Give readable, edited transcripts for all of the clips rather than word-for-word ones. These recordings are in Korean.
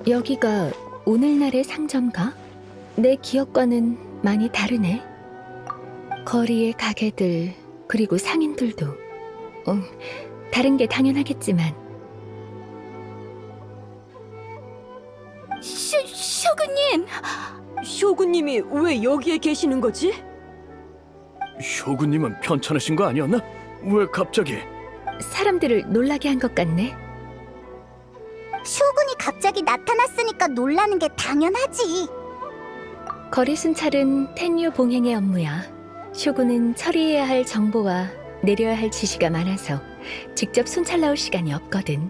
여기가 오늘날의 상점가? 내 기억과는 많이 다르네. 거리의 가게들, 그리고 상인들도 다른 게 당연하겠지만. 쇼군님! 쇼군님이 왜 여기에 계시는 거지? 쇼군님은 편찮으신 거 아니었나? 왜 갑자기? 사람들을 놀라게 한 것 같네. 쇼군이 갑자기 나타났으니까 놀라는 게 당연하지. 거리 순찰은 텐유 봉행의 업무야. 쇼군은 처리해야 할 정보와 내려야 할 지시가 많아서 직접 순찰 나올 시간이 없거든.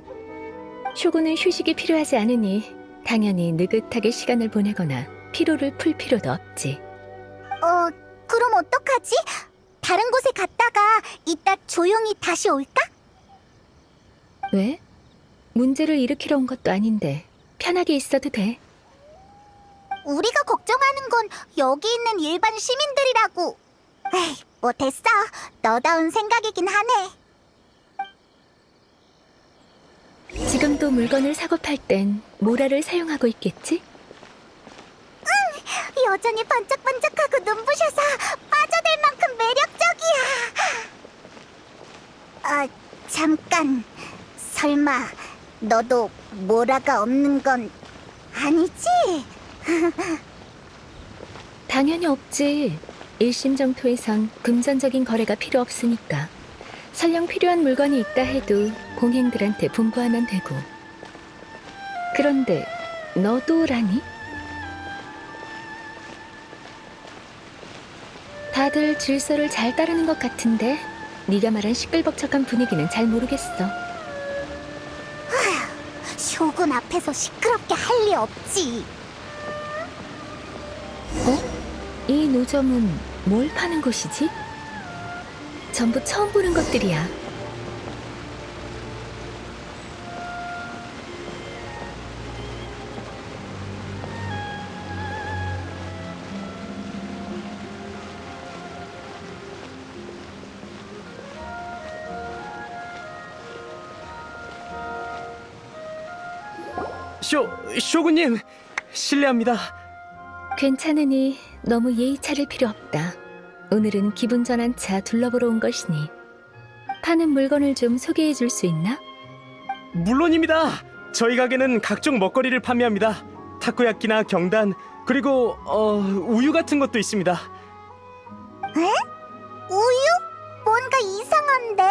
쇼군은 휴식이 필요하지 않으니 당연히 느긋하게 시간을 보내거나 피로를 풀 필요도 없지. 그럼 어떡하지? 다른 곳에 갔다가 이따 조용히 다시 올까? 왜? 문제를 일으키러 온 것도 아닌데 편하게 있어도 돼. 우리가 걱정하는 건 여기 있는 일반 시민들이라고. 에이, 뭐 됐어. 너다운 생각이긴 하네. 지금도 물건을 사고 팔 땐 모라를 사용하고 있겠지? 여전히 반짝반짝하고 눈부셔서 빠져들 만큼 매력적이야. 잠깐. 설마 너도 모라가 없는 건 아니지? 당연히 없지. 일심정토에선 금전적인 거래가 필요 없으니까. 설령 필요한 물건이 있다 해도 봉행들한테 분부하면 되고. 그런데 너도라니? 다들 질서를 잘 따르는 것 같은데 네가 말한 시끌벅적한 분위기는 잘 모르겠어. 쇼군 앞에서 시끄럽게 할 리 없지. 이 노점은 뭘 파는 곳이지? 전부 처음 보는 것들이야. 쇼군님, 실례합니다. 괜찮으니 너무 예의 차릴 필요 없다. 오늘은 기분 전환차 둘러보러 온 것이니. 파는 물건을 좀 소개해 줄 수 있나? 물론입니다. 저희 가게는 각종 먹거리를 판매합니다. 타코야끼나 경단, 그리고 우유 같은 것도 있습니다. 우유? 뭔가 이상한데?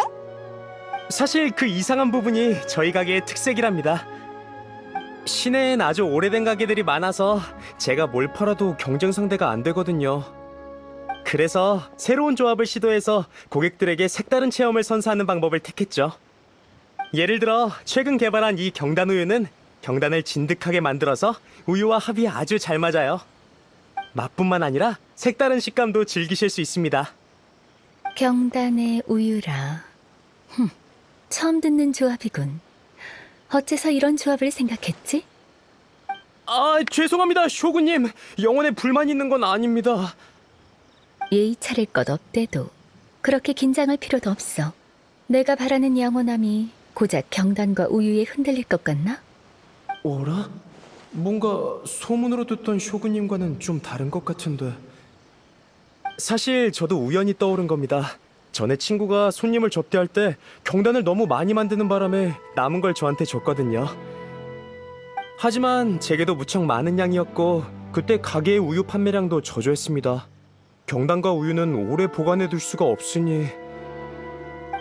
사실 그 이상한 부분이 저희 가게의 특색이랍니다. 시내엔 아주 오래된 가게들이 많아서 제가 뭘 팔아도 경쟁 상대가 안 되거든요. 그래서 새로운 조합을 시도해서 고객들에게 색다른 체험을 선사하는 방법을 택했죠. 예를 들어 최근 개발한 이 경단 우유는 경단을 진득하게 만들어서 우유와 합이 아주 잘 맞아요. 맛뿐만 아니라 색다른 식감도 즐기실 수 있습니다. 경단의 우유라. 처음 듣는 조합이군. 어째서 이런 조합을 생각했지? 죄송합니다, 쇼군님. 영혼에 불만이 있는 건 아닙니다. 예의 차릴 것 없대도 그렇게 긴장할 필요도 없어. 내가 바라는 영원함이 고작 경단과 우유에 흔들릴 것 같나? 어라? 뭔가 소문으로 듣던 쇼군님과는 좀 다른 것 같은데. 사실 저도 우연히 떠오른 겁니다. 전에 친구가 손님을 접대할 때 경단을 너무 많이 만드는 바람에 남은 걸 저한테 줬거든요. 하지만 제게도 무척 많은 양이었고 그때 가게의 우유 판매량도 저조했습니다. 경단과 우유는 오래 보관해 둘 수가 없으니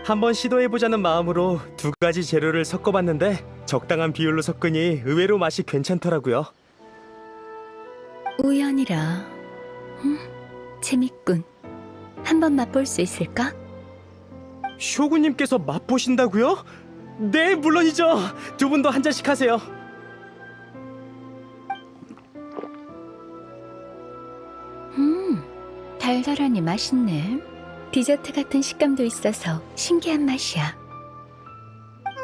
한번 시도해보자는 마음으로 두 가지 재료를 섞어봤는데 적당한 비율로 섞으니 의외로 맛이 괜찮더라고요. 우연이라. 재밌군. 한번 맛볼 수 있을까? 쇼군님께서 맛보신다고요? 네, 물론이죠. 두 분도 한 잔씩 하세요. 달달하니 맛있네. 디저트 같은 식감도 있어서 신기한 맛이야.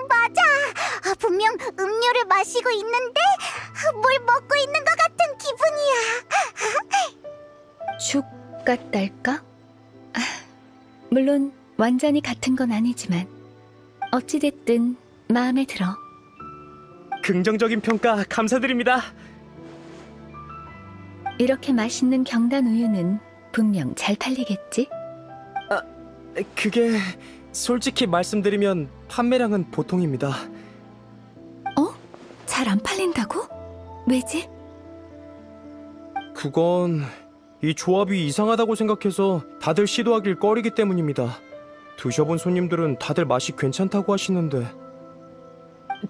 맞아. 분명 음료를 마시고 있는데 뭘 먹고 있는 것 같은 기분이야. 죽 같달까? 아, 물론 완전히 같은 건 아니지만 어찌됐든 마음에 들어. 긍정적인 평가 감사드립니다. 이렇게 맛있는 경단 우유는 분명 잘 팔리겠지? 그게 솔직히 말씀드리면 판매량은 보통입니다. 잘 안 팔린다고? 왜지? 그건 이 조합이 이상하다고 생각해서 다들 시도하길 꺼리기 때문입니다. 드셔본 손님들은 다들 맛이 괜찮다고 하시는데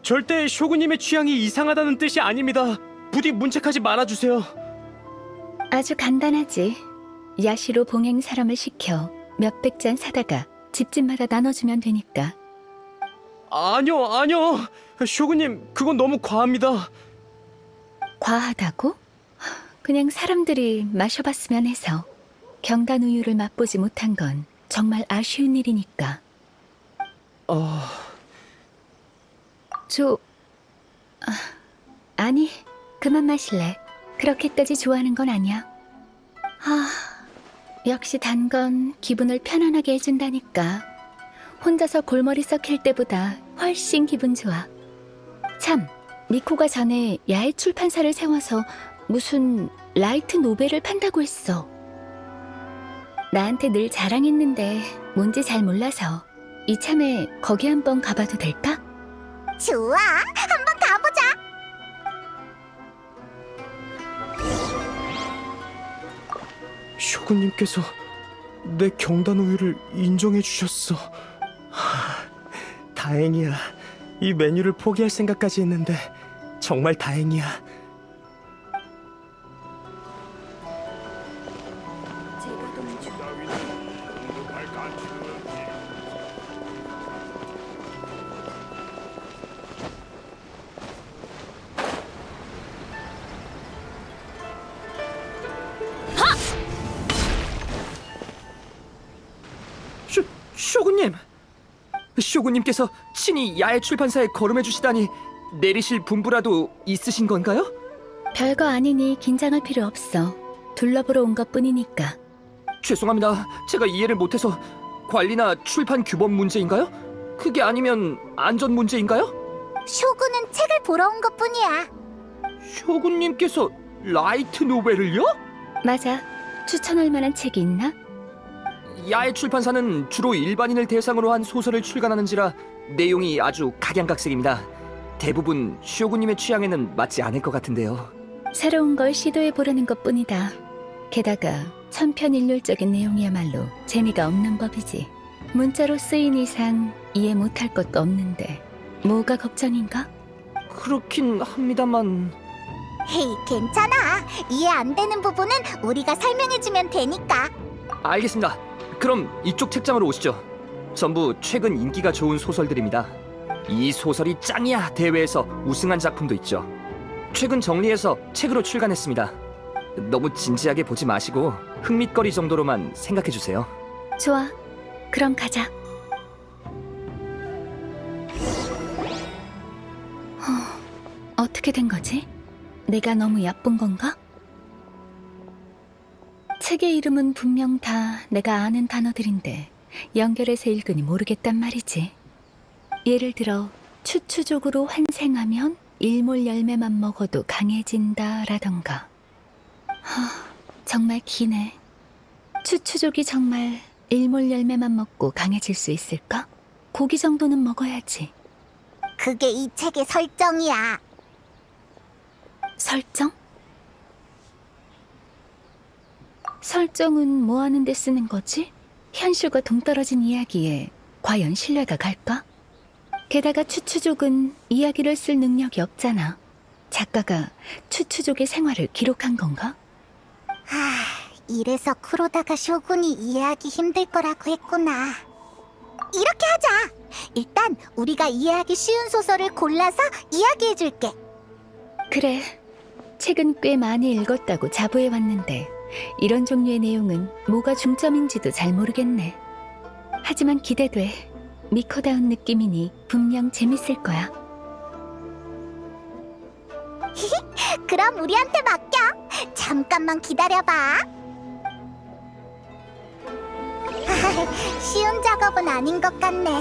절대 쇼구님의 취향이 이상하다는 뜻이 아닙니다. 부디 문책하지 말아주세요. 아주 간단하지. 야시로 봉행 사람을 시켜 몇백 잔 사다가 집집마다 나눠주면 되니까. 아니요. 쇼구님, 그건 너무 과합니다. 과하다고? 그냥 사람들이 마셔봤으면 해서. 경단 우유를 맛보지 못한 건 정말 아쉬운 일이니까. 아니, 그만 마실래. 그렇게까지 좋아하는 건 아니야. 역시 단 건 기분을 편안하게 해준다니까. 혼자서 골머리 썩힐 때보다 훨씬 기분 좋아. 참, 미코가 전에 야외 출판사를 세워서 무슨 라이트 노벨을 판다고 했어. 나한테 늘 자랑했는데 뭔지 잘 몰라서 이참에 거기 한번 가봐도 될까? 좋아, 한번 가보자. 쇼구님께서 내 경단 우유를 인정해 주셨어. 다행이야. 이 메뉴를 포기할 생각까지 했는데 정말 다행이야. 쇼구님! 쇼구님께서 친히 야외 출판사에 걸음해 주시다니 내리실 분부라도 있으신 건가요? 별거 아니니 긴장할 필요 없어. 둘러보러 온 것뿐이니까. 죄송합니다. 제가 이해를 못해서 관리나 출판 규범 문제인가요? 그게 아니면 안전 문제인가요? 쇼구는 책을 보러 온 것뿐이야. 쇼구님께서 라이트 노벨을요? 맞아. 추천할 만한 책이 있나? 야외 출판사는 주로 일반인을 대상으로 한 소설을 출간하는지라 내용이 아주 각양각색입니다. 대부분 쇼구님의 취향에는 맞지 않을 것 같은데요. 새로운 걸 시도해보려는 것뿐이다. 게다가 천편일률적인 내용이야말로 재미가 없는 법이지. 문자로 쓰인 이상 이해 못할 것도 없는데 뭐가 걱정인가? 그렇긴 합니다만... 헤이, 괜찮아. 이해 안 되는 부분은 우리가 설명해주면 되니까. 알겠습니다. 그럼 이쪽 책장으로 오시죠. 전부 최근 인기가 좋은 소설들입니다. 이 소설이 짱이야 대회에서 우승한 작품도 있죠. 최근 정리해서 책으로 출간했습니다. 너무 진지하게 보지 마시고 흥밋거리 정도로만 생각해주세요. 좋아. 그럼 가자. 어떻게 된 거지? 내가 너무 얕본 건가? 책의 이름은 분명 다 내가 아는 단어들인데 연결해서 읽으니 모르겠단 말이지. 예를 들어 추추족으로 환생하면 일몰 열매만 먹어도 강해진다 라던가. 정말 기네. 추추족이 정말 일몰 열매만 먹고 강해질 수 있을까? 고기 정도는 먹어야지. 그게 이 책의 설정이야. 설정? 설정은 뭐 하는 데 쓰는 거지? 현실과 동떨어진 이야기에 과연 신뢰가 갈까? 게다가 추추족은 이야기를 쓸 능력이 없잖아. 작가가 추추족의 생활을 기록한 건가? 이래서 쿠로다가 쇼군이 이해하기 힘들 거라고 했구나. 이렇게 하자. 일단 우리가 이해하기 쉬운 소설을 골라서 이야기해줄게. 그래. 책은 꽤 많이 읽었다고 자부해왔는데 이런 종류의 내용은 뭐가 중점인지도 잘 모르겠네. 하지만 기대돼. 미코다운 느낌이니 분명 재밌을 거야. 그럼 우리한테 맡겨. 잠깐만 기다려봐. 쉬운 작업은 아닌 것 같네.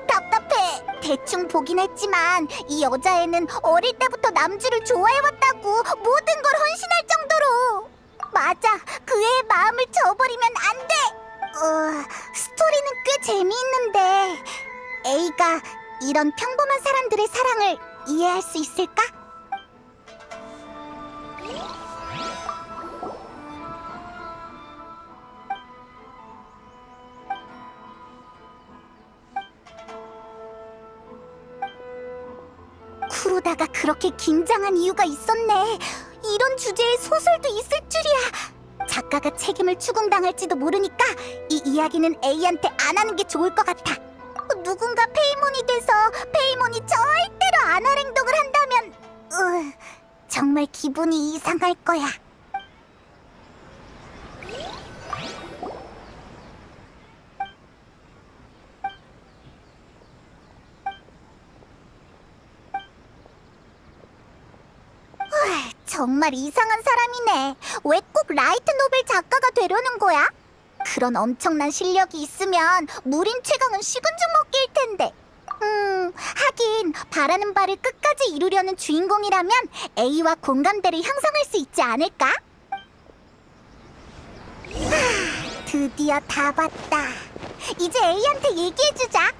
답답해. 대충 보긴 했지만 이 여자애는 어릴 때부터 남주를 좋아해왔다고 모든 걸 헌신할 정도로. 맞아, 그 애의 마음을 저버리면 안 돼. 스토리는 꽤 재미있는데 A가 이런 평범한 사람들의 사랑을 이해할 수 있을까? 쿠로다가 그렇게 긴장한 이유가 있었네. 이런 주제의 소설도 있을 줄이야. 작가가 책임을 추궁당할지도 모르니까 이 이야기는 A한테 안 하는 게 좋을 것 같아. 누군가 페이몬이 돼서 페이몬이 절대로 안 할 행동을 한다면 정말 기분이 이상할 거야. 정말 이상한 사람이네. 왜 꼭 라이트 노벨 작가가 되려는 거야? 그런 엄청난 실력이 있으면 무린 최강은 식은 죽 먹기일 텐데. 하긴 바라는 바를 끝까지 이루려는 주인공이라면 A와 공감대를 형성할 수 있지 않을까? 드디어 다 봤다. 이제 A한테 얘기해주자.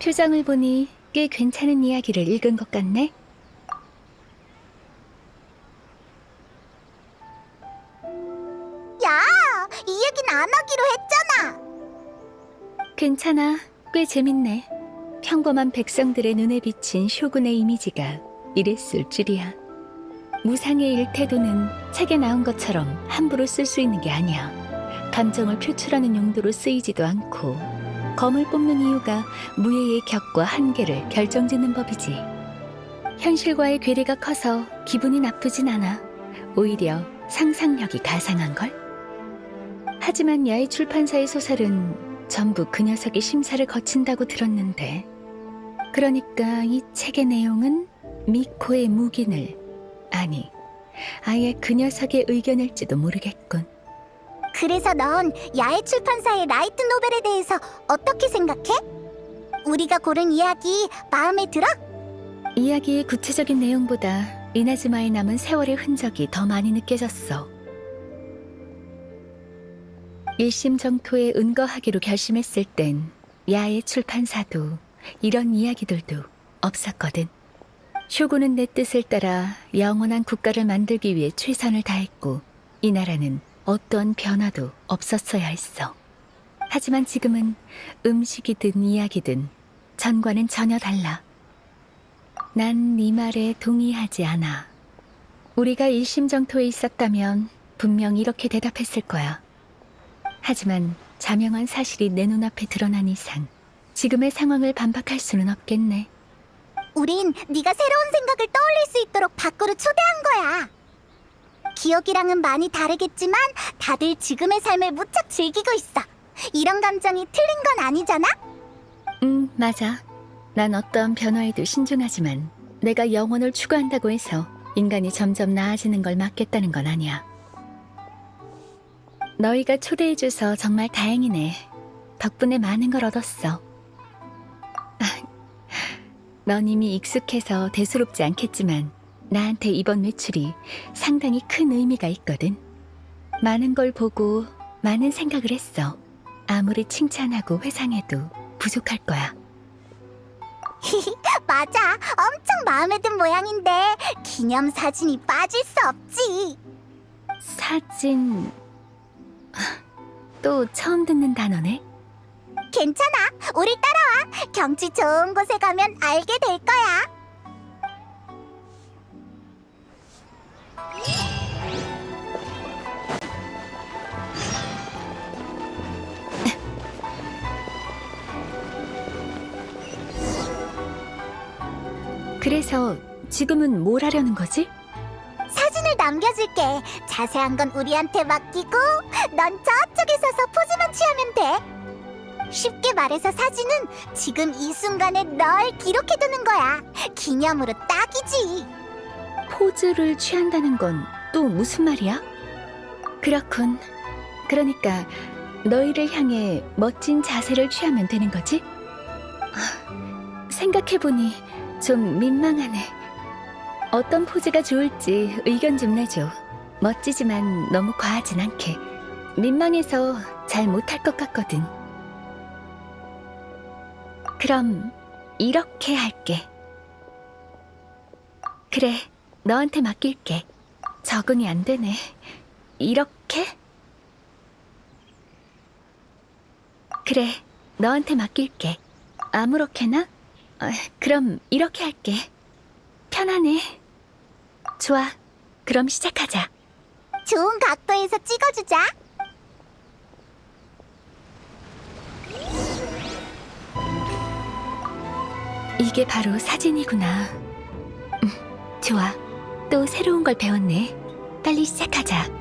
표정을 보니 꽤 괜찮은 이야기를 읽은 것 같네. 야, 이 얘기는 안 하기로 했잖아. 괜찮아. 꽤 재밌네. 평범한 백성들의 눈에 비친 쇼군의 이미지가 이랬을 줄이야. 무상의 일태도는 책에 나온 것처럼 함부로 쓸 수 있는 게 아니야. 감정을 표출하는 용도로 쓰이지도 않고 검을 뽑는 이유가 무예의 격과 한계를 결정짓는 법이지. 현실과의 괴리가 커서 기분이 나쁘진 않아. 오히려 상상력이 가상한걸? 하지만 야외 출판사의 소설은 전부 그 녀석의 심사를 거친다고 들었는데, 그러니까 이 책의 내용은 미코의 묵인을, 아니, 아예 그 녀석의 의견일지도 모르겠군. 그래서 넌 야외 출판사의 라이트 노벨에 대해서 어떻게 생각해? 우리가 고른 이야기 마음에 들어? 이야기의 구체적인 내용보다 이나즈마에 남은 세월의 흔적이 더 많이 느껴졌어. 일심정토에 은거하기로 결심했을 땐 야외 출판사도 이런 이야기들도 없었거든. 쇼군은 내 뜻을 따라 영원한 국가를 만들기 위해 최선을 다했고, 이 나라는 어떠한 변화도 없었어야 했어. 하지만 지금은 음식이든 이야기든 전과는 전혀 달라. 난 네 말에 동의하지 않아. 우리가 일심정토에 있었다면 분명 이렇게 대답했을 거야. 하지만 자명한 사실이 내 눈앞에 드러난 이상 지금의 상황을 반박할 수는 없겠네. 우린 네가 새로운 생각을 떠올릴 수 있도록 밖으로 초대한 거야. 기억이랑은 많이 다르겠지만 다들 지금의 삶을 무척 즐기고 있어. 이런 감정이 틀린 건 아니잖아? 맞아. 난 어떠한 변화에도 신중하지만 내가 영혼을 추구한다고 해서 인간이 점점 나아지는 걸 막겠다는 건 아니야. 너희가 초대해줘서 정말 다행이네. 덕분에 많은 걸 얻었어. 넌 이미 익숙해서 대수롭지 않겠지만 나한테 이번 외출이 상당히 큰 의미가 있거든. 많은 걸 보고 많은 생각을 했어. 아무리 칭찬하고 회상해도 부족할 거야. 맞아, 엄청 마음에 든 모양인데 기념사진이 빠질 수 없지. 사진... 또 처음 듣는 단어네? 괜찮아, 우리 따라와. 경치 좋은 곳에 가면 알게 될 거야. 그래서 지금은 뭘 하려는 거지? 사진을 남겨줄게. 자세한 건 우리한테 맡기고 넌 저쪽에 서서 포즈만 취하면 돼. 쉽게 말해서 사진은 지금 이 순간에 널 기록해두는 거야. 기념으로 딱이지. 포즈를 취한다는 건 또 무슨 말이야? 그렇군. 그러니까 너희를 향해 멋진 자세를 취하면 되는 거지? 생각해보니 좀 민망하네. 어떤 포즈가 좋을지 의견 좀 내줘. 멋지지만 너무 과하진 않게. 민망해서 잘 못할 것 같거든. 그럼 이렇게 할게. 그래, 너한테 맡길게. 적응이 안 되네. 이렇게? 그래, 너한테 맡길게. 아무렇게나? 그럼 이렇게 할게. 편하네. 좋아, 그럼 시작하자. 좋은 각도에서 찍어주자. 이게 바로 사진이구나. 좋아, 또 새로운 걸 배웠네. 빨리 시작하자.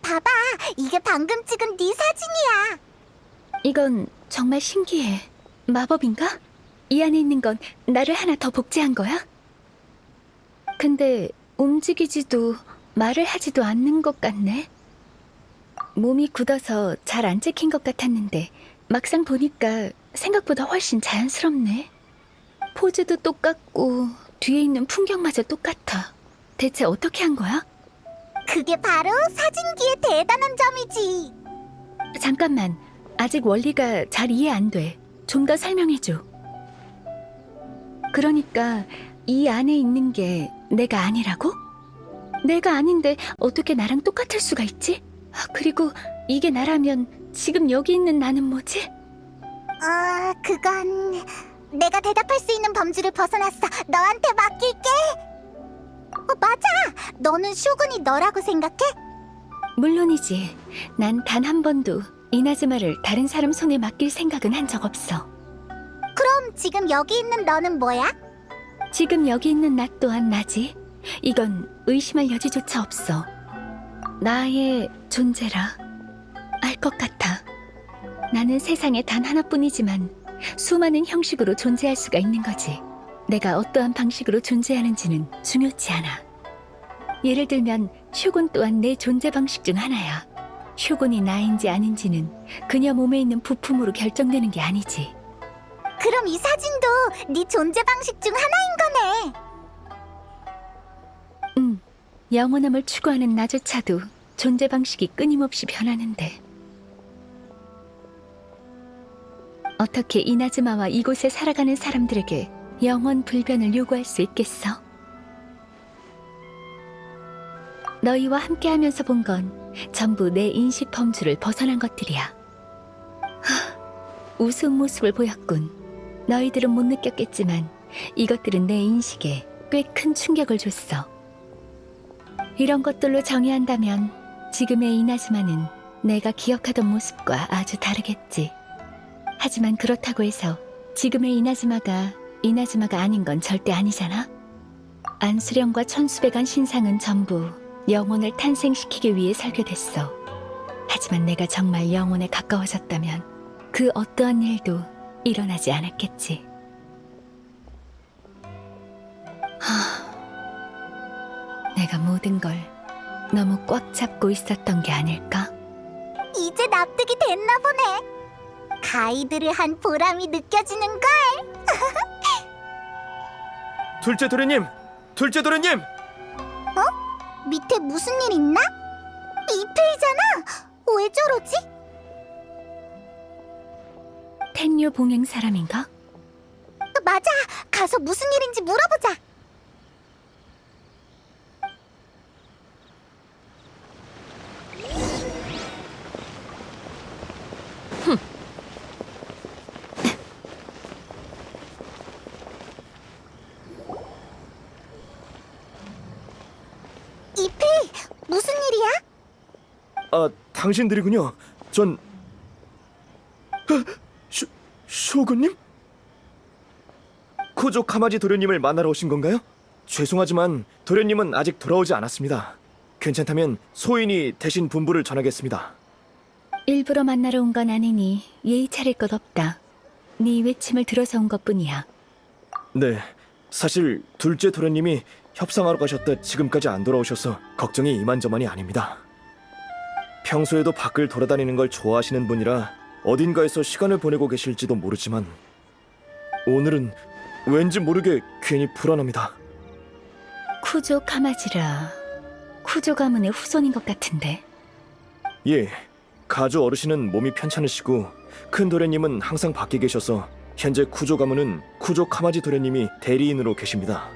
봐봐, 이게 방금 찍은 네 사진이야. 이건 정말 신기해. 마법인가? 이 안에 있는 건 나를 하나 더 복제한 거야? 근데 움직이지도 말을 하지도 않는 것 같네. 몸이 굳어서 잘 안 찍힌 것 같았는데 막상 보니까 생각보다 훨씬 자연스럽네. 포즈도 똑같고 뒤에 있는 풍경마저 똑같아. 대체 어떻게 한 거야? 그게 바로 사진기의 대단한 점이지. 잠깐만, 아직 원리가 잘 이해 안 돼. 좀 더 설명해줘. 그러니까 이 안에 있는 게 내가 아니라고? 내가 아닌데 어떻게 나랑 똑같을 수가 있지? 그리고 이게 나라면 지금 여기 있는 나는 뭐지? 그건 내가 대답할 수 있는 범주를 벗어났어. 너한테 맡길게. 맞아. 너는 쇼군이 너라고 생각해? 물론이지. 난 단 한 번도 이나즈마를 다른 사람 손에 맡길 생각은 한 적 없어. 그럼 지금 여기 있는 너는 뭐야? 지금 여기 있는 나 또한 나지. 이건 의심할 여지조차 없어. 나의 존재라. 알 것 같아. 나는 세상에 단 하나뿐이지만 수많은 형식으로 존재할 수가 있는 거지. 내가 어떠한 방식으로 존재하는지는 중요치 않아. 예를 들면 쇼군 또한 내 존재 방식 중 하나야. 쇼군이 나인지 아닌지는 그녀 몸에 있는 부품으로 결정되는 게 아니지. 그럼 이 사진도 네 존재 방식 중 하나인 거네. 영원함을 추구하는 나조차도 존재 방식이 끊임없이 변하는데 어떻게 이나즈마와 이곳에 살아가는 사람들에게 영원 불변을 요구할 수 있겠어? 너희와 함께하면서 본 건 전부 내 인식 범주를 벗어난 것들이야. 우스운 모습을 보였군. 너희들은 못 느꼈겠지만 이것들은 내 인식에 꽤 큰 충격을 줬어. 이런 것들로 정의한다면 지금의 이나즈마는 내가 기억하던 모습과 아주 다르겠지. 하지만 그렇다고 해서 지금의 이나즈마가 아닌 건 절대 아니잖아. 안수령과 천수백안 신상은 전부 영혼을 탄생시키기 위해 설계됐어. 하지만 내가 정말 영혼에 가까워졌다면 그 어떠한 일도 일어나지 않았겠지. 내가 모든 걸 너무 꽉 잡고 있었던 게 아닐까? 이제 납득이 됐나 보네. 가이드를 한 보람이 느껴지는걸. 둘째 도련님! 둘째 도련님! 밑에 무슨 일 있나? 이페이잖아. 왜 저러지? 텐류 봉행 사람인가? 맞아. 가서 무슨 일인지 물어보자. 당신들이군요. 전... 쇼군님? 쿠조 카마지 도련님을 만나러 오신 건가요? 죄송하지만 도련님은 아직 돌아오지 않았습니다. 괜찮다면 소인이 대신 분부를 전하겠습니다. 일부러 만나러 온 건 아니니 예의 차릴 것 없다. 네 외침을 들어서 온 것뿐이야. 네, 사실 둘째 도련님이 협상하러 가셨다 지금까지 안 돌아오셔서 걱정이 이만저만이 아닙니다. 평소에도 밖을 돌아다니는 걸 좋아하시는 분이라 어딘가에서 시간을 보내고 계실지도 모르지만 오늘은 왠지 모르게 괜히 불안합니다. 쿠조 카마지라. 쿠조 가문의 후손인 것 같은데. 예, 가주 어르신은 몸이 편찮으시고 큰 도련님은 항상 밖에 계셔서 현재 쿠조 가문은 쿠조 카마지 도련님이 대리인으로 계십니다.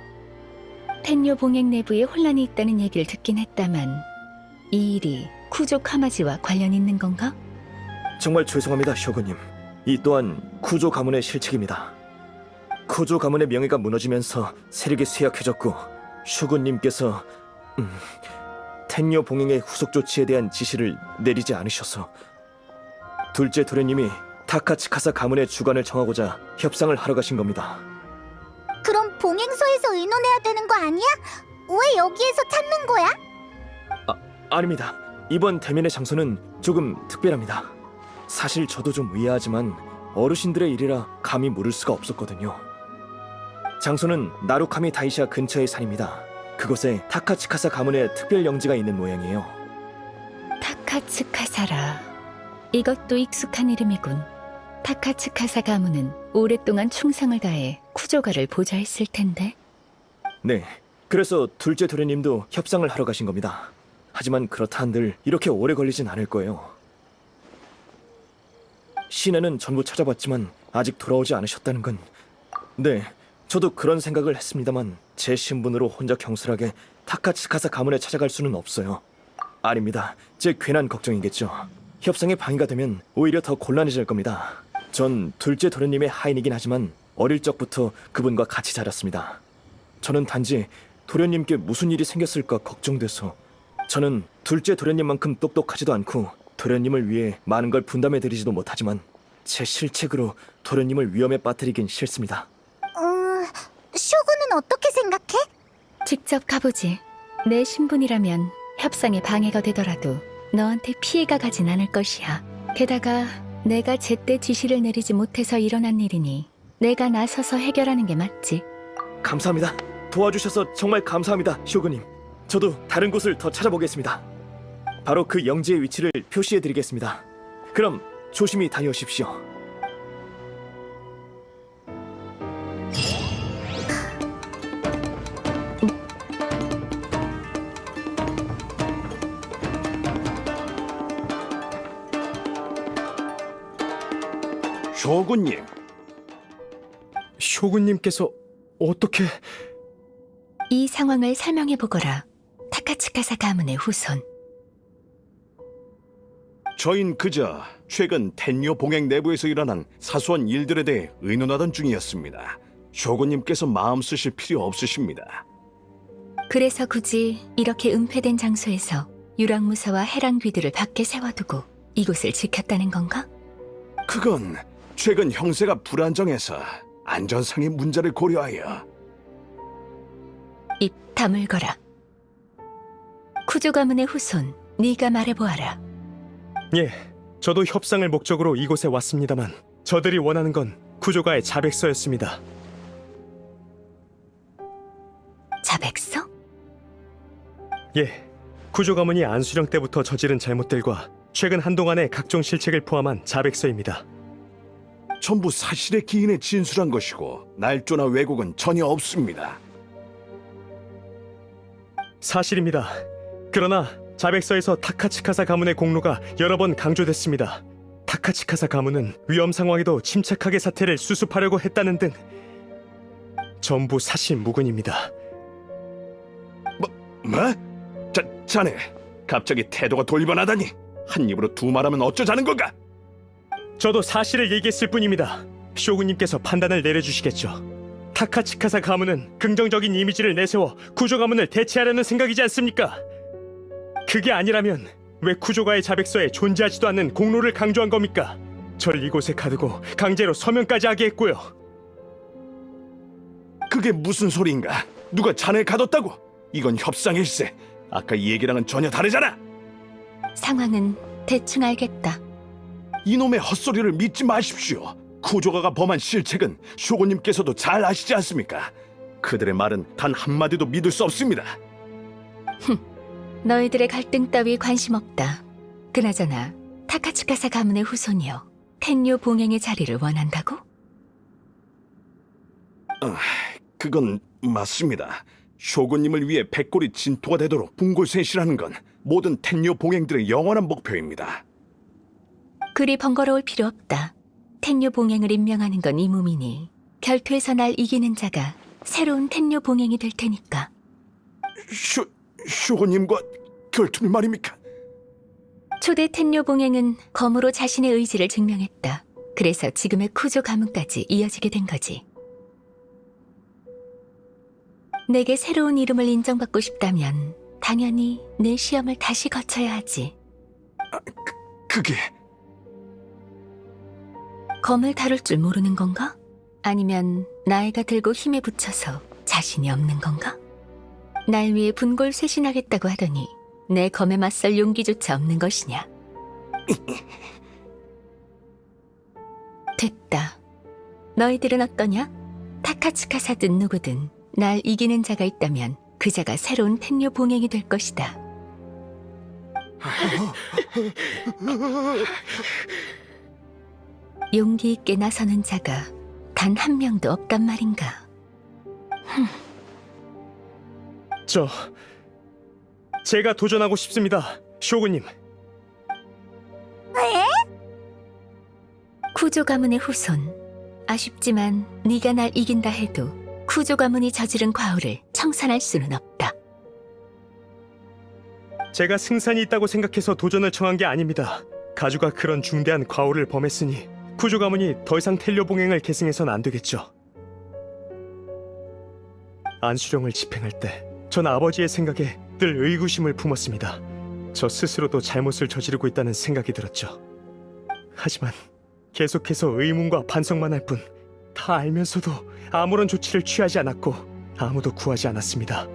텐요 봉행 내부에 혼란이 있다는 얘기를 듣긴 했다만 이 일이 쿠조 카마지와 관련 있는 건가? 정말 죄송합니다, 쇼군님. 이 또한 쿠조 가문의 실책입니다. 쿠조 가문의 명예가 무너지면서 세력이 쇠약해졌고 쇼군님께서 텐요 봉행의 후속 조치에 대한 지시를 내리지 않으셔서 둘째 도련님이 타카츠카사 가문의 주관을 정하고자 협상을 하러 가신 겁니다. 그럼 봉행소에서 의논해야 되는 거 아니야? 왜 여기에서 찾는 거야? 아닙니다. 이번 대면의 장소는 조금 특별합니다. 사실 저도 좀 의아하지만 어르신들의 일이라 감히 물을 수가 없었거든요. 장소는 나루카미 다이샤 근처의 산입니다. 그곳에 타카츠카사 가문의 특별 영지가 있는 모양이에요. 타카츠카사라. 이것도 익숙한 이름이군. 타카츠카사 가문은 오랫동안 충성을 다해 쿠조가를 보좌했을 텐데. 네, 그래서 둘째 도련님도 협상을 하러 가신 겁니다. 하지만 그렇다 한들 이렇게 오래 걸리진 않을 거예요. 시내는 전부 찾아봤지만 아직 돌아오지 않으셨다는 건... 네, 저도 그런 생각을 했습니다만 제 신분으로 혼자 경솔하게 타카츠카사 가문에 찾아갈 수는 없어요. 아닙니다. 제 괜한 걱정이겠죠. 협상에 방해가 되면 오히려 더 곤란해질 겁니다. 전 둘째 도련님의 하인이긴 하지만 어릴 적부터 그분과 같이 자랐습니다. 저는 단지 도련님께 무슨 일이 생겼을까 걱정돼서. 저는 둘째 도련님만큼 똑똑하지도 않고 도련님을 위해 많은 걸 분담해드리지도 못하지만 제 실책으로 도련님을 위험에 빠뜨리긴 싫습니다. 쇼군은 어떻게 생각해? 직접 가보지. 내 신분이라면 협상에 방해가 되더라도 너한테 피해가 가진 않을 것이야. 게다가 내가 제때 지시를 내리지 못해서 일어난 일이니 내가 나서서 해결하는 게 맞지. 감사합니다. 도와주셔서 정말 감사합니다, 쇼군님. 저도 다른 곳을 더 찾아보겠습니다. 바로 그 영지의 위치를 표시해드리겠습니다. 그럼 조심히 다녀오십시오. 쇼군님, 쇼군님께서 어떻게... 이 상황을 설명해보거라. 타카츠카사 가문의 후손. 저흰 그저 최근 텐요 봉행 내부에서 일어난 사소한 일들에 대해 의논하던 중이었습니다. 쇼군님께서 마음 쓰실 필요 없으십니다. 그래서 굳이 이렇게 은폐된 장소에서 유랑무사와 해랑귀들을 밖에 세워두고 이곳을 지켰다는 건가? 그건 최근 형세가 불안정해서 안전상의 문제를 고려하여. 입 다물거라. 쿠조 가문의 후손, 네가 말해보아라. 예, 저도 협상을 목적으로 이곳에 왔습니다만 저들이 원하는 건 쿠조가의 자백서였습니다. 자백서? 예, 쿠조 가문이 안수령 때부터 저지른 잘못들과 최근 한동안의 각종 실책을 포함한 자백서입니다. 전부 사실의 기인에 진술한 것이고 날조나 왜곡은 전혀 없습니다. 사실입니다. 그러나 자백서에서 타카츠카사 가문의 공로가 여러 번 강조됐습니다. 타카츠카사 가문은 위험 상황에도 침착하게 사태를 수습하려고 했다는 등 전부 사실 무근입니다. 뭐? 자네 갑자기 태도가 돌변하다니. 한 입으로 두 말하면 어쩌자는 건가? 저도 사실을 얘기했을 뿐입니다. 쇼군님께서 판단을 내려주시겠죠. 타카츠카사 가문은 긍정적인 이미지를 내세워 구조 가문을 대체하려는 생각이지 않습니까? 그게 아니라면 왜 쿠조가의 자백서에 존재하지도 않는 공로를 강조한 겁니까? 절 이곳에 가두고 강제로 서명까지 하게 했고요. 그게 무슨 소리인가? 누가 자네 가뒀다고? 이건 협상일세. 아까 이 얘기랑은 전혀 다르잖아. 상황은 대충 알겠다. 이놈의 헛소리를 믿지 마십시오. 쿠조가가 범한 실책은 쇼고님께서도 잘 아시지 않습니까? 그들의 말은 단 한마디도 믿을 수 없습니다. 너희들의 갈등 따위 관심 없다. 그나저나 타카츠카사 가문의 후손이여 텐요 봉행의 자리를 원한다고? 그건 맞습니다. 쇼군님을 위해 백골이 진토가 되도록 분골셋이라는 건 모든 텐요 봉행들의 영원한 목표입니다. 그리 번거로울 필요 없다. 텐요 봉행을 임명하는 건 이 몸이니 결투에서 날 이기는 자가 새로운 텐요 봉행이 될 테니까. 쇼군님과 결투를 말입니까? 초대 텐요 봉행은 검으로 자신의 의지를 증명했다. 그래서 지금의 쿠조 가문까지 이어지게 된 거지. 내게 새로운 이름을 인정받고 싶다면 당연히 내 시험을 다시 거쳐야 하지. 그게... 검을 다룰 줄 모르는 건가? 아니면 나이가 들고 힘에 부쳐서 자신이 없는 건가? 날 위해 분골 쇄신하겠다고 하더니 내 검에 맞설 용기조차 없는 것이냐? 됐다. 너희들은 어떠냐? 타카츠카사든 누구든 날 이기는 자가 있다면 그 자가 새로운 텐요 봉행이 될 것이다. 용기 있게 나서는 자가 단 한 명도 없단 말인가? 제가 도전하고 싶습니다, 쇼군님. 쿠조 가문의 후손. 아쉽지만 네가 날 이긴다 해도 쿠조 가문이 저지른 과오를 청산할 수는 없다. 제가 승산이 있다고 생각해서 도전을 청한 게 아닙니다. 가주가 그런 중대한 과오를 범했으니 쿠조 가문이 더 이상 텔료 봉행을 계승해서는 안 되겠죠. 안수령을 집행할 때 전 아버지의 생각에 늘 의구심을 품었습니다. 저 스스로도 잘못을 저지르고 있다는 생각이 들었죠. 하지만 계속해서 의문과 반성만 할 뿐 다 알면서도 아무런 조치를 취하지 않았고 아무도 구하지 않았습니다.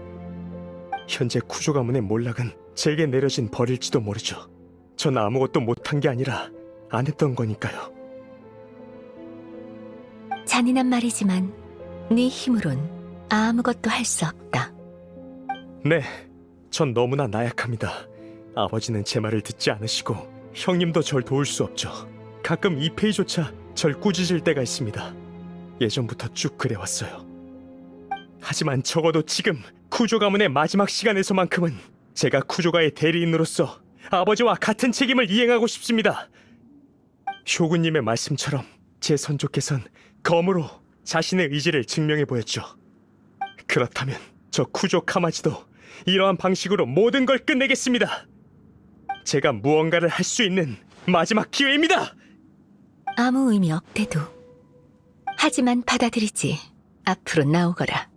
현재 쿠조 가문의 몰락은 제게 내려진 벌일지도 모르죠. 전 아무것도 못한 게 아니라 안 했던 거니까요. 잔인한 말이지만 네 힘으론 아무것도 할 수 없다. 네, 전 너무나 나약합니다. 아버지는 제 말을 듣지 않으시고 형님도 절 도울 수 없죠. 가끔 이페이조차 절 꾸짖을 때가 있습니다. 예전부터 쭉 그래왔어요. 하지만 적어도 지금 쿠조 가문의 마지막 시간에서만큼은 제가 쿠조가의 대리인으로서 아버지와 같은 책임을 이행하고 싶습니다. 쇼군님의 말씀처럼 제 선조께선 검으로 자신의 의지를 증명해 보였죠. 그렇다면 저 쿠조 카마지도 이러한 방식으로 모든 걸 끝내겠습니다. 제가 무언가를 할 수 있는 마지막 기회입니다. 아무 의미 없대도. 하지만 받아들이지. 앞으로 나오거라.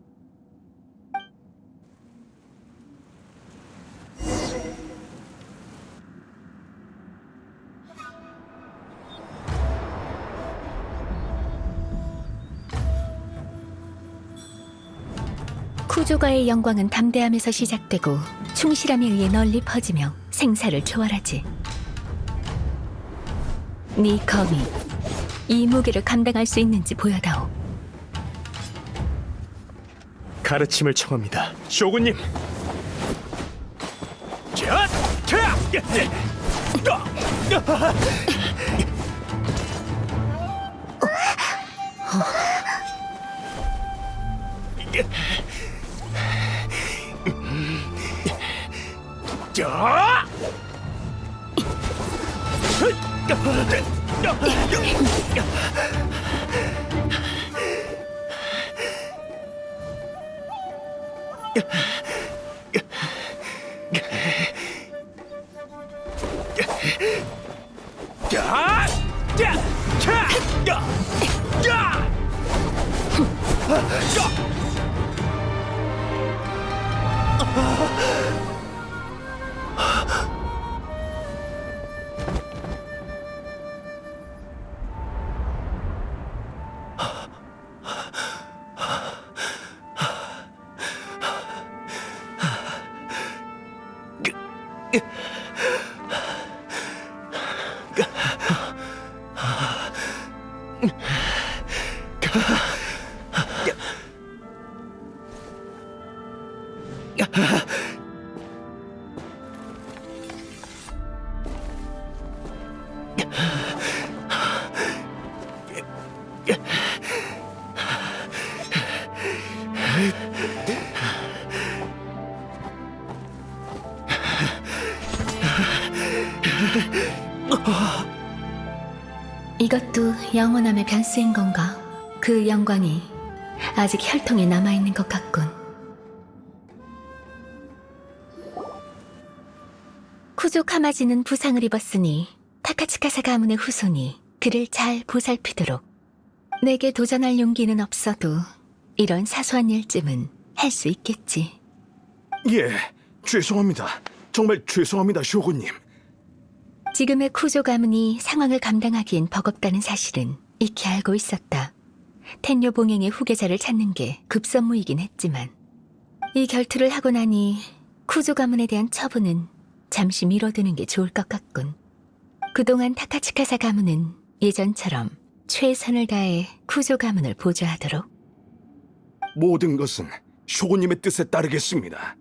쿠조가의 영광은 담대함에서 시작되고 충실함에 의해 널리 퍼지며 생사를 초월하지. 네 검이 이 무게를 감당할 수 있는지 보여다오. 가르침을 청합니다, 쇼군님. 이것도 영원함의 변수인 건가? 그 영광이 아직 혈통에 남아있는 것 같군. 쿠조 카마지는 부상을 입었으니 타카츠카사 가문의 후손이 그를 잘 보살피도록. 내게 도전할 용기는 없어도 이런 사소한 일쯤은 할 수 있겠지. 예, 죄송합니다. 정말 죄송합니다, 쇼군님. 지금의 쿠조 가문이 상황을 감당하기엔 버겁다는 사실은 익히 알고 있었다. 텐요 봉행의 후계자를 찾는 게 급선무이긴 했지만 이 결투를 하고 나니 쿠조 가문에 대한 처분은 잠시 미뤄두는 게 좋을 것 같군. 그동안 타카츠카사 가문은 예전처럼 최선을 다해 쿠조 가문을 보좌하도록. 모든 것은 쇼군님의 뜻에 따르겠습니다.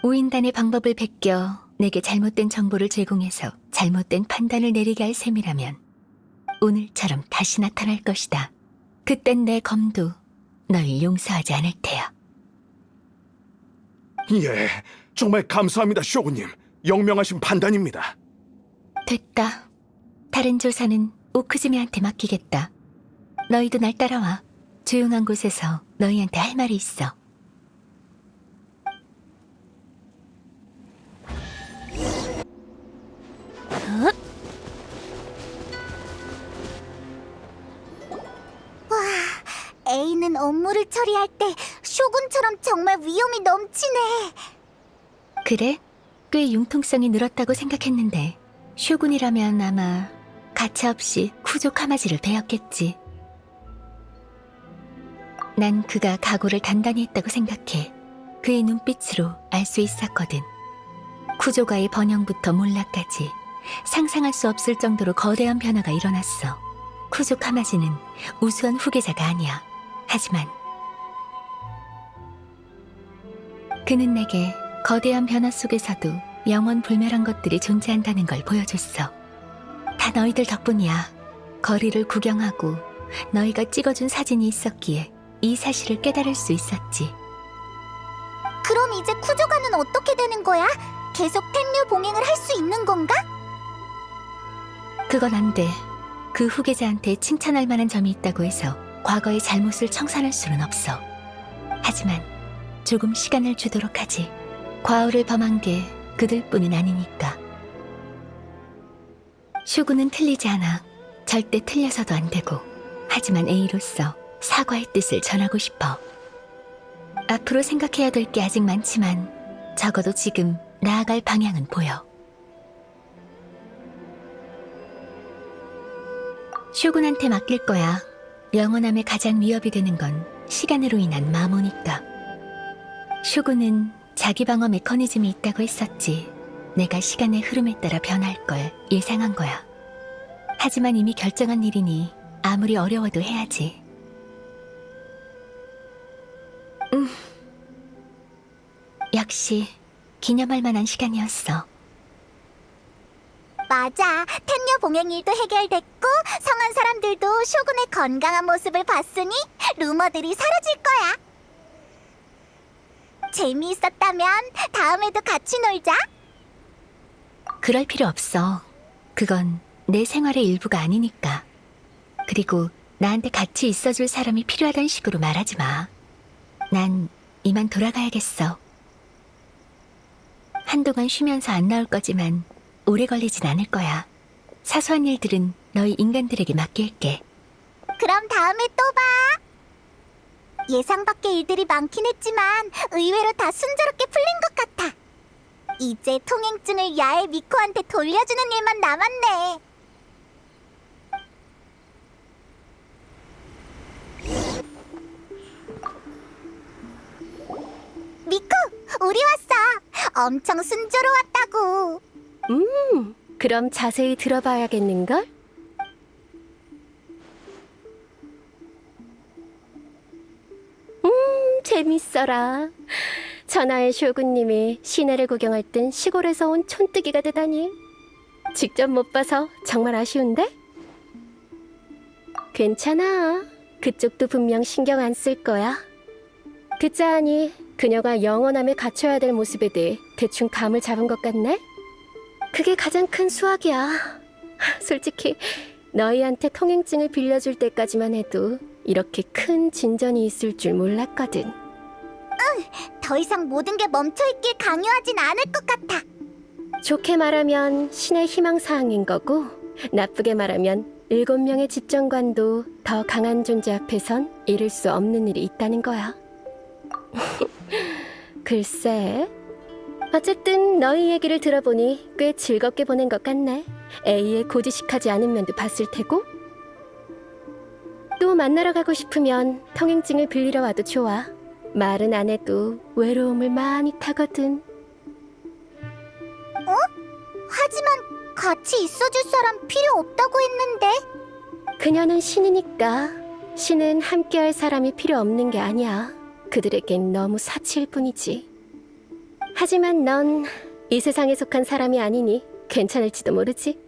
우인단의 방법을 베껴 내게 잘못된 정보를 제공해서 잘못된 판단을 내리게 할 셈이라면 오늘처럼 다시 나타날 것이다. 그땐 내 검도 널 용서하지 않을 테야. 예, 정말 감사합니다, 쇼군님. 영명하신 판단입니다. 됐다. 다른 조사는 오크즈메한테 맡기겠다. 너희도 날 따라와. 조용한 곳에서 너희한테 할 말이 있어. A는 업무를 처리할 때 쇼군처럼 정말 위험이 넘치네. 그래? 꽤 융통성이 늘었다고 생각했는데 쇼군이라면 아마 가차없이 쿠조 카마지를 배웠겠지. 난 그가 각오를 단단히 했다고 생각해. 그의 눈빛으로 알 수 있었거든. 쿠조가의 번영부터 몰락까지 상상할 수 없을 정도로 거대한 변화가 일어났어. 쿠조 카마지는 우수한 후계자가 아니야. 하지만 그는 내게 거대한 변화 속에서도 영원 불멸한 것들이 존재한다는 걸 보여줬어. 다 너희들 덕분이야. 거리를 구경하고 너희가 찍어준 사진이 있었기에 이 사실을 깨달을 수 있었지. 그럼 이제 쿠조가는 어떻게 되는 거야? 계속 텐류 봉행을 할 수 있는 건가? 그건 안 돼. 그 후계자한테 칭찬할 만한 점이 있다고 해서 과거의 잘못을 청산할 수는 없어. 하지만 조금 시간을 주도록 하지. 과오를 범한 게 그들뿐은 아니니까. 쇼군은 틀리지 않아. 절대 틀려서도 안 되고. 하지만 A로서 사과의 뜻을 전하고 싶어. 앞으로 생각해야 될 게 아직 많지만 적어도 지금 나아갈 방향은 보여. 쇼군한테 맡길 거야. 영원함에 가장 위협이 되는 건 시간으로 인한 마모니까. 쇼군은 자기 방어 메커니즘이 있다고 했었지. 내가 시간의 흐름에 따라 변할 걸 예상한 거야. 하지만 이미 결정한 일이니 아무리 어려워도 해야지. 역시 기념할 만한 시간이었어. 맞아. 텐류 봉행 일도 해결됐고 성한 사람들도 쇼군의 건강한 모습을 봤으니 루머들이 사라질 거야. 재미있었다면 다음에도 같이 놀자. 그럴 필요 없어. 그건 내 생활의 일부가 아니니까. 그리고 나한테 같이 있어줄 사람이 필요하단 식으로 말하지 마. 난 이만 돌아가야겠어. 한동안 쉬면서 안 나올 거지만 오래 걸리진 않을 거야. 사소한 일들은 너희 인간들에게 맡길게. 그럼 다음에 또 봐. 예상 밖의 일들이 많긴 했지만 의외로 다 순조롭게 풀린 것 같아. 이제 통행증을 야에 미코한테 돌려주는 일만 남았네. 미코, 우리 왔어. 엄청 순조로웠다고. 그럼 자세히 들어봐야겠는걸? 재밌어라. 천하의 쇼군님이 시내를 구경할 땐 시골에서 온 촌뜨기가 되다니. 직접 못 봐서 정말 아쉬운데? 괜찮아. 그쪽도 분명 신경 안 쓸 거야. 그 짜하니 그녀가 영원함에 갇혀야 될 모습에 대해 대충 감을 잡은 것 같네? 그게 가장 큰 수확이야. 솔직히 너희한테 통행증을 빌려줄 때까지만 해도 이렇게 큰 진전이 있을 줄 몰랐거든. 더 이상 모든 게 멈춰있길 강요하진 않을 것 같아. 좋게 말하면 신의 희망사항인 거고, 나쁘게 말하면 7명의 집정관도 더 강한 존재 앞에선 이룰 수 없는 일이 있다는 거야. 글쎄, 어쨌든 너희 얘기를 들어보니 꽤 즐겁게 보낸 것 같네. A에 고지식하지 않은 면도 봤을 테고. 또 만나러 가고 싶으면 통행증을 빌리러 와도 좋아. 말은 안 해도 외로움을 많이 타거든. 하지만 같이 있어줄 사람 필요 없다고 했는데. 그녀는 신이니까. 신은 함께할 사람이 필요 없는 게 아니야. 그들에겐 너무 사치일 뿐이지. 하지만 넌 이 세상에 속한 사람이 아니니 괜찮을지도 모르지.